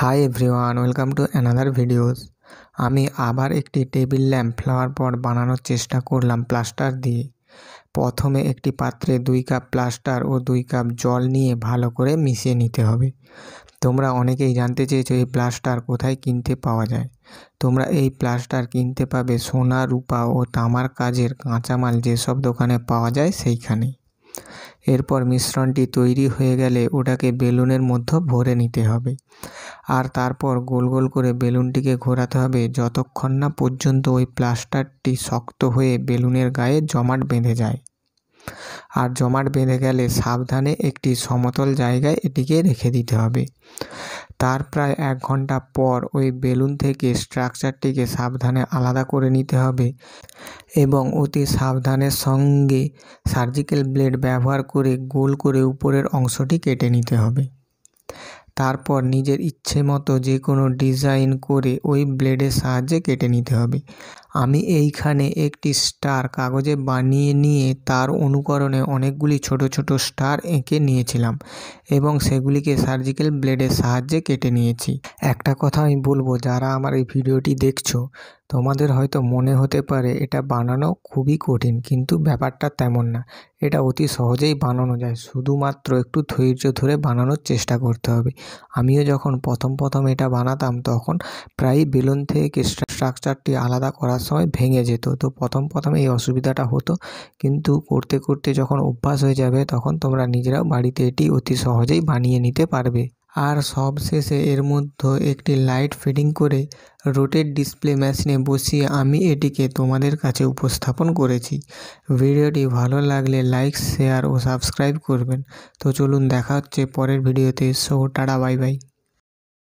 Hi everyone, welcome to another videos. আমি আবার একটি টেবিল ল্যাম্প ফ্লাওয়ার পট বানানোর চেষ্টা করলাম প্লাস্টার দিয়ে। প্রথমে একটি পাত্রে 2 কাপ প্লাস্টার ও 2 কাপ জল নিয়ে ভালো করে মিশিয়ে নিতে হবে। তোমরা অনেকেই জানতে চেয়েছো এই প্লাস্টার কোথায় কিনতে পাওয়া যায়। তোমরা এই প্লাস্টার কিনতে পাবে সোনা, রূপা ও তামার কাজের কাঁচামাল যেসব দোকানে পাওয়া যায় সেইখানেই। এরপর মিশ্রণটি তৈরি হয়ে গেলে ওটাকে বেলুনের মধ্যে ভরে নিতে হবে, আর তারপর গোল গোল করে বেলুনটিকে ঘোরাতে হবে যতক্ষণ না পর্যন্ত ওই প্লাস্টারটি শক্ত হয়ে বেলুনের গায়ে জমাট বেঁধে যায়। আর জমাট বেঁধে গেলে সাবধানে একটি সমতল জায়গায় এটিকে রেখে দিতে হবে। তার প্রায় 1 ঘন্টা পর ওই বেলুন থেকে স্ট্রাকচারটিকে সাবধানে আলাদা করে নিতে হবে এবং অতি সাবধানের সঙ্গে সার্জিক্যাল ব্লেড ব্যবহার করে গোল করে উপরের অংশটি কেটে নিতে হবে। তারপর নিজের ইচ্ছে মতো যে কোনো ডিজাইন করে ওই ব্লেডের সাহায্যে কেটে নিতে হবে। আমি এইখানে একটি স্টার কাগজে বানিয়ে নিয়ে তার অনুকরণে অনেকগুলি ছোট ছোট স্টার এঁকে নিয়েছিলাম এবং সেগুলিকে সার্জিক্যাল ব্লেডের সাহায্যে কেটে নিয়েছি। একটা কথা আমি বলবো, যারা আমার এই ভিডিওটি দেখছো, তোমাদের হয়তো মনে হতে পারে এটা বানানো খুবই কঠিন, কিন্তু ব্যাপারটা তেমন না। এটা অতি সহজেই বানানো যায়, শুধুমাত্র একটু ধৈর্য ধরে বানানোর চেষ্টা করতে হবে। আমিও যখন প্রথম এটা বানাতাম তখন প্রায়ই বেলুন থেকে স্ট্রাকচারটি আলাদা করার সময় ভেঙে যেত। তো প্রথম এই অসুবিধাটা হতো, কিন্তু করতে করতে যখন অভ্যাস হয়ে যাবে তখন তোমরা নিজেরাও বাড়িতে এটি অতি সহজেই বানিয়ে নিতে পারবে। আর সবশেষে এর মধ্যে একটি লাইট ফিটিং করে রোটেট ডিসপ্লে মেশিনে বসিয়ে আমি এটিকে তোমাদের কাছে উপস্থাপন করেছি। ভিডিওটি ভালো লাগলে লাইক, শেয়ার ও সাবস্ক্রাইব করবেন। তো চলুন, দেখা হচ্ছে পরের ভিডিওতে। Tata, bye bye.